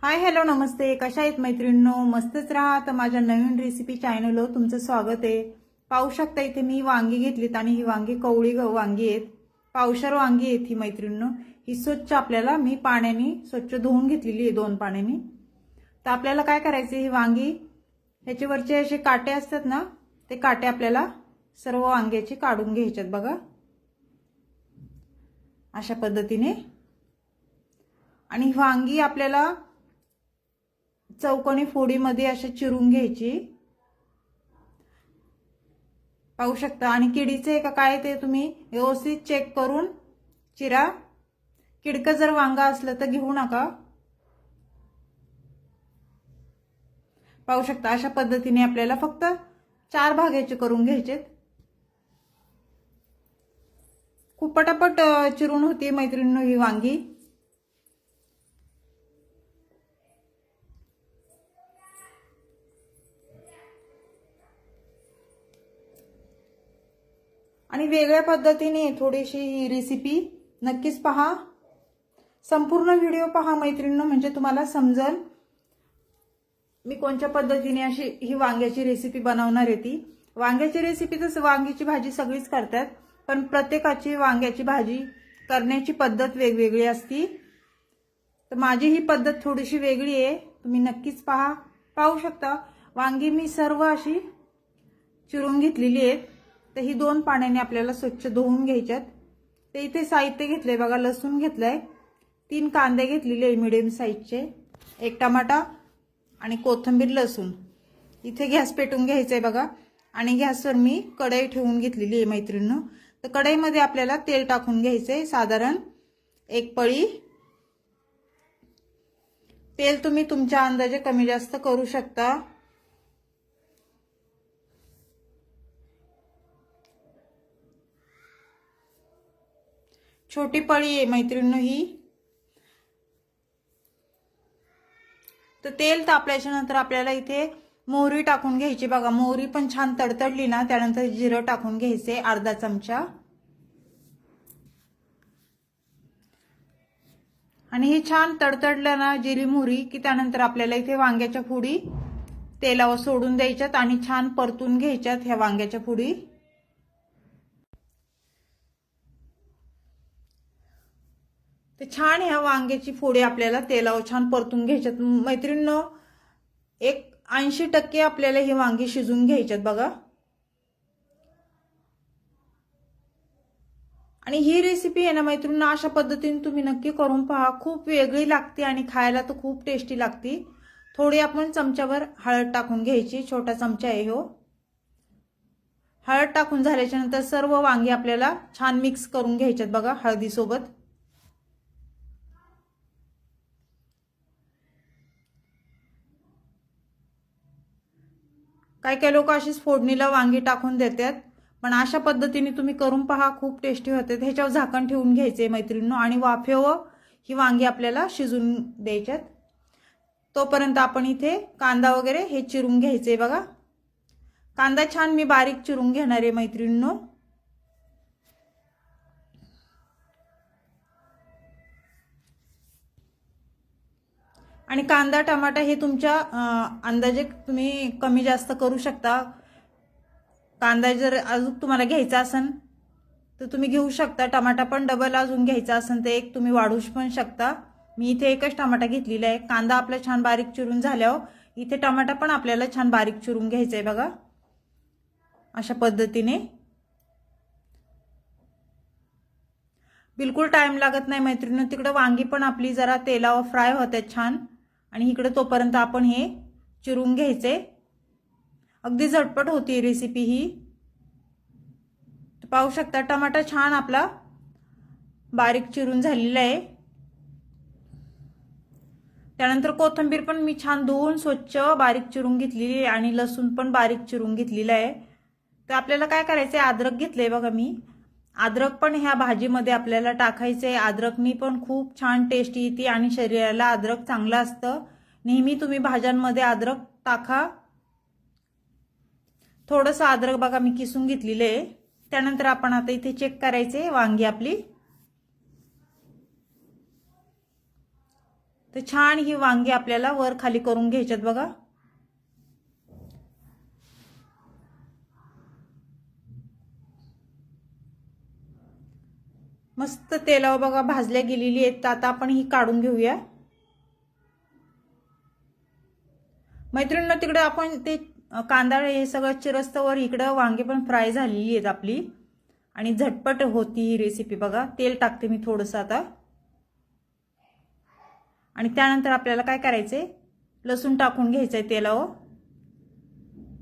Hi hello नमस्ते, कशा आहेत मैत्रिणींनो? मस्तच राहा. तर माझ्या नवीन रेसिपी चॅनलवर तुमचं स्वागत आहे. पाहू शकता इथे मी वांगी घेतलीत आणि ही वांगी कवळी वांगी आहेत. पावशर वांगी आहेत ही मैत्रिणींनो. ही स्वच्छ आपल्याला मी पाण्याने स्वच्छ धुवून घेतलेली आहे 2 पाण्याने. तर आपल्याला काय करायचं, ही वांगी ह्याच्यावरचे असे काटे असतात ना, ते काटे आपल्याला सर्व वांग्याचे काढून घ्यायच्यात बघा, अशा पद्धतीने. आणि वांगी आपल्याला चौकोनी फोडीमध्ये असे चिरून घ्यायची, पाहू शकता. आणि किडीचे का काय ते तुम्ही व्यवस्थित चेक करून चिरा. किडकं जर वांगा असलं तर घेऊ नका. पाहू शकता अशा पद्धतीने आपल्याला फक्त 4 भागाचे करून घ्यायचे. खूप पटापट चिरून होती मैत्रिणींनो ही वांगी. आणि वेगळ्या पद्धतीने थोडीशी ही रेसिपी नक्कीच पहा. संपूर्ण व्हिडिओ पहा मैत्रिणींनो, म्हणजे तुम्हाला समजेल मी कोणत्या पद्धतीने अशी ही वांग्याची रेसिपी बनवणार आहे. ती वांग्याची रेसिपी तर वांग्याची भाजी सगळीच करतात, पण प्रत्येकाची वांग्याची भाजी करण्याची पद्धत वेगवेगळी असती. तर माझी ही पद्धत थोडीशी वेगळी आहे, तुम्ही नक्कीच पहा. पाहू शकता वांगी मी सर्व अशी चिरून घेतलेली आहेत. तर ही 2 पाण्याने आपल्याला स्वच्छ धुवून घ्यायच्यात. ते इथे साहित्य घेतलंय बघा, लसूण घेतलाय, 3 कांदे घेतलेले आहे मीडियम साईजचे, 1 टमाटा आणि कोथिंबीर, लसूण. इथे गॅस पेटून घ्यायचंय बघा. आणि गॅसवर मी कढई ठेवून घेतलेली आहे मैत्रिणींनो. तर कढईमध्ये आपल्याला तेल टाकून घ्यायचंय, साधारण 1 पळी. तेल तुम्ही तुमच्या अंदाजे कमी जास्त करू शकता. छोटी पळी आहे मैत्रिणींनो ही. तर तेल तापल्याच्या नंतर आपल्याला इथे मोहरी टाकून घ्यायची बघा. मोहरी पण छान तडतडली ना, त्यानंतर जिरं टाकून घ्यायचे अर्धा चमचा. आणि हे छान तडतडलं ना जिरी मोहरी, की त्यानंतर आपल्याला इथे वांग्याच्या फोडी तेलावर सोडून द्यायच्यात आणि छान परतून घ्यायच्यात ह्या वांग्याच्या फोडी. ते छान ह्या वांग्याची फोडी आपल्याला तेलावर छान परतून घ्यायच्यात मैत्रिणींनो. 80% आपल्याला ही वांगी शिजून घ्यायच्यात बघा. आणि ही रेसिपी आहे ना मैत्रिणींनो, अशा पद्धतीने तुम्ही नक्की करून पहा. खूप वेगळी लागते आणि खायला तर खूप टेस्टी लागते. थोडी आपण चमच्याभर हळद टाकून घ्यायची, छोटा चमचा आहे हो. हळद टाकून झाल्याच्या नंतर सर्व वांगी आपल्याला छान मिक्स करून घ्यायच्यात बघा हळदीसोबत. काही काही लोक अशीच फोडणीला वांगी टाकून देतात, पण अशा पद्धतीने तुम्ही करून पहा, खूप टेस्टी होते. ह्याच्यावर झाकण ठेवून घ्यायचे मैत्रिणींनो आणि वाफेवर ही वांगी आपल्याला शिजून द्यायच्यात. तोपर्यंत आपण इथे कांदा वगैरे हे चिरून घ्यायचे बघा. कांदा छान मी बारीक चिरून घेणार आहे मैत्रिणींनो. आणि कांदा टमाटा हे तुमच्या अंदाजे तुम्ही कमी जास्त करू शकता. कांदा जर अजून तुम्हाला घ्यायचा असेल तर तुम्ही घेऊ शकता. टमाटा पण डबल अजून घ्यायचा असेल तर 1 तुम्ही वाढवू पण शकता. मी इथे 1च टमाटा घेतलेला आहे. कांदा आपला छान बारीक चिरून झाल्यावर इथे टमाटा पण आपल्याला छान बारीक चिरून घ्यायचा आहे बघा, अशा पद्धतीने. बिलकुल टाइम लागत नाही मैत्रिणींनो. तिकडे वांगी पण आपली जरा तेलावर फ्राय होतात छान, आणि इकडे तोपर्यंत आपण हे चिरून घ्यायचे. अगदी झटपट होती रेसिपी ही. पाहू शकता टमाटा छान आपला बारीक चिरून झालेला आहे. त्यानंतर कोथिंबीर पण मी छान धुवून स्वच्छ बारीक चिरून घेतलेली आहे आणि लसूण पण बारीक चिरून घेतलेला आहे. तर आपल्याला काय करायचंय, अद्रक घेतलंय बघा मी. अद्रक पण ह्या भाजीमध्ये आपल्याला टाकायचंय. अद्रकनी पण खूप छान टेस्ट येते आणि शरीराला अद्रक चांगलं असतं. नेहमी तुम्ही भाज्यांमध्ये अद्रक टाका. थोडंसं अद्रक बघा मी किसून घेतलेलं आहे. त्यानंतर आपण आता इथे चेक करायचे वांगी आपली. तर छान ही वांगी आपल्याला वर खाली करून घ्यायच्यात बघा। मस्त तेलावर बघा भाजल्या गेलेली आहेत। आता आपण ही काढून घेऊया। मैत्रिणींनो, तिकडे आपण ते कांदा हे सगळं चिरस्तवर इकडे वांगी पण फ्राय झालेली आहेत आपली आणि झटपट होती ही रेसिपी बघा। तेल टाकते मी थोडंसं आता आणि त्यानंतर आपल्याला काय करायचंय, लसूण टाकून घ्यायचंय तेलावर।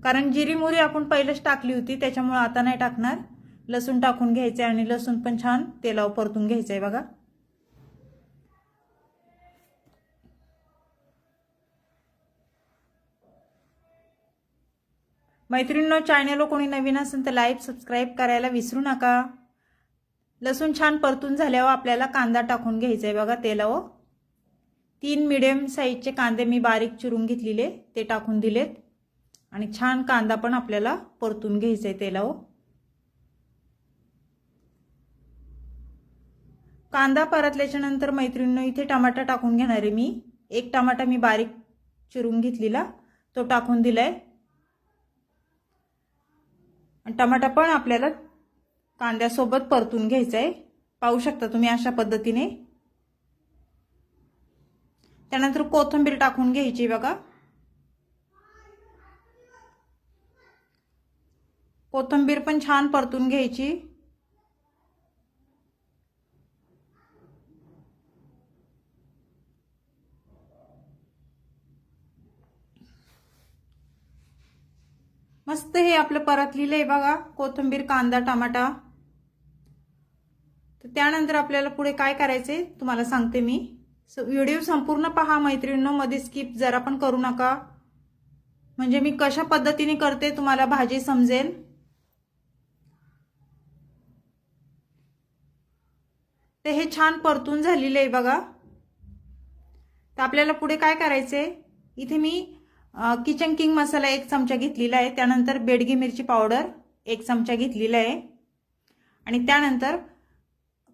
कारण जिरी मोहरी आपण पहिलेच टाकली होती त्याच्यामुळे आता नाही टाकणार। लसूण टाकून घ्यायचंय आणि लसूण पण छान तेलावर परतून घ्यायचंय बघा। मैत्रिणींनो, चॅनल कोणी नवीन असेल तर लाईक सबस्क्राइब करायला विसरू नका। लसूण छान परतून झाल्यावर आपल्याला कांदा टाकून घ्यायचाय बघा तेलावर। 3 मीडियम साईजचे कांदे मी बारीक चिरून घेतलेले ते टाकून दिलेत आणि छान कांदा पण आपल्याला परतून घ्यायचाय तेलावर। कांदा परतल्याच्या नंतर मैत्रिणींनो, इथे टमाटा टाकून घेणार आहे मी। 1 टमाटा मी बारीक चिरून घेतलेला तो टाकून दिलाय आणि टमाटा पण आपल्याला कांद्यासोबत परतून घ्यायचाय। पाहू शकता तुम्ही अशा पद्धतीने। त्यानंतर कोथिंबीर टाकून घ्यायची बघा। कोथिंबीर पण छान परतून घ्यायची। मस्त हे आपलं परतलेलं आहे बघा, कोथिंबीर कांदा टमाटा। तर त्यानंतर आपल्याला पुढे काय करायचंय तुम्हाला सांगते मी। व्हिडिओ संपूर्ण पहा मैत्रिणींनो, मध्ये स्किप जरा पण करू नका, म्हणजे मी कशा पद्धतीने करते तुम्हाला भाजी समजेल। ते हे छान परतून झालेले आहे बघा। तर आपल्याला पुढे काय करायचंय, इथे मी किचन किंग मसाला 1 चमचा घेतलेला आहे। त्यानंतर बेडगी मिरची पावडर 1 चमचा घेतलेला आहे आणि त्यानंतर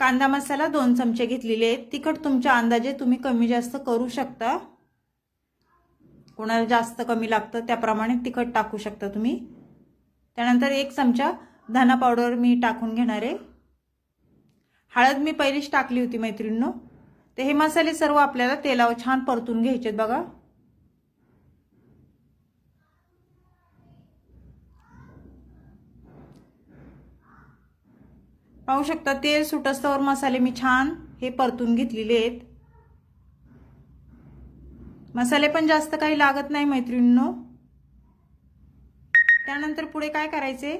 कांदा मसाला 2 चमचे घेतलेले आहेत। तिखट तुमच्या अंदाजे तुम्ही कमी जास्त करू शकता, कोणाला जास्त कमी लागतं त्याप्रमाणे तिखट टाकू शकता तुम्ही। त्यानंतर 1 चमचा धना पावडर मी टाकून घेणार आहे। हळद मी पहिलीच टाकली होती मैत्रिणींनो। तर हे मसाले सर्व आपल्याला तेलावर छान परतून घ्यायचे बघा। पाहू शकता तेल सुटस्तवर मसाले मी छान हे परतून घेतलेले आहेत। मसाले पण जास्त काही लागत नाही मैत्रिणींनो। त्यानंतर पुढे काय करायचे,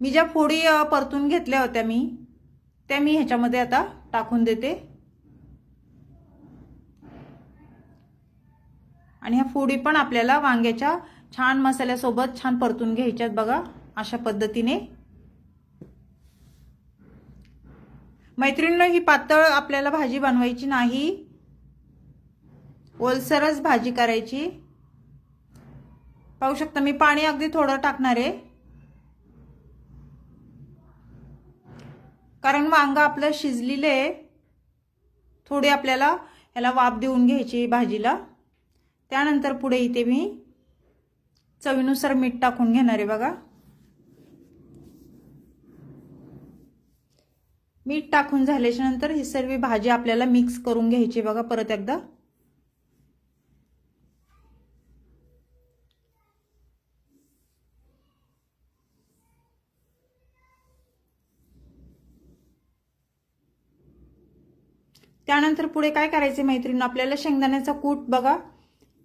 मी ज्या फोडी परतून घेतल्या होत्या त्या मी ह्याच्यामध्ये आता टाकून देते आणि ह्या फोडी पण आपल्याला वांग्याच्या छान मसाल्यासोबत छान परतून घ्यायच्यात बघा अशा पद्धतीने। मैत्रिणींनो, ही पातळ आपल्याला भाजी बनवायची नाही, ओलसरच भाजी करायची। पाहू शकता मी पाणी अगदी थोडं टाकणार आहे, कारण वांग आपलं शिजलेलं आहे। थोडी आपल्याला ह्याला वाफ देऊन घ्यायची भाजीला। त्यानंतर पुढे इथे मी चवीनुसार मीठ टाकून घेणार आहे बघा। मीठ टाकून झाल्याच्या नंतर ही सर्व भाजी आपल्याला मिक्स करून घ्यायची बघा परत एकदा। त्यानंतर पुढे काय करायचे मैत्रिणी, आपल्याला शेंगदाण्याचा कूट बघा,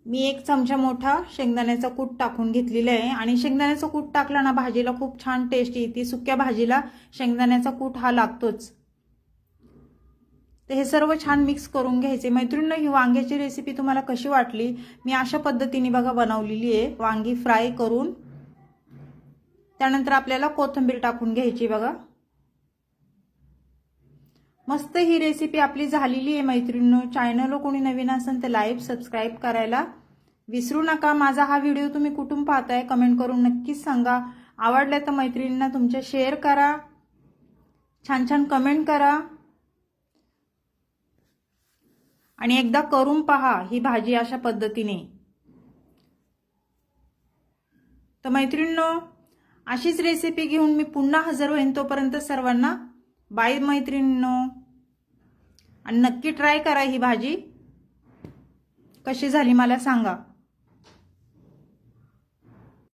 मी 1 चमचा मोठा शेंगदाण्याचा कूट टाकून घेतलेला आहे आणि शेंगदाण्याचा कूट टाकला ना भाजीला खूप छान टेस्ट येते। सुक्या भाजीला शेंगदाण्याचा कूट हा लागतोच। तर हे सर्व छान मिक्स करून घ्यायचे। मैत्रिणींनो, ही वांग्याची रेसिपी तुम्हाला कशी वाटली, मी अशा पद्धतीने बघा बनवलेली आहे, वांगी फ्राय करून। त्यानंतर आपल्याला कोथिंबीर टाकून घ्यायची बघा। मस्त ही रेसिपी आपली झालेली आहे मैत्रिणींनो। चॅनल कोणी नवीन असेल तर लाईक सबस्क्राइब करायला विसरू नका। माझा हा व्हिडिओ तुम्ही कुठून पाहताय कमेंट करून नक्कीच सांगा। आवडला तर मैत्रिणींना तुमच्या शेअर करा, छान छान कमेंट करा। आणि एकदा करून पहा ही भाजी अशा पद्धतीने. तर मैत्रिणींनो, अशीच रेसिपी घेऊन मी पुन्हा हजर होईन. तोपर्यंत सर्वांना बाय मैत्रिणींनो. आणि नक्की ट्राय करा ही भाजी. कशी झाली मला सांगा.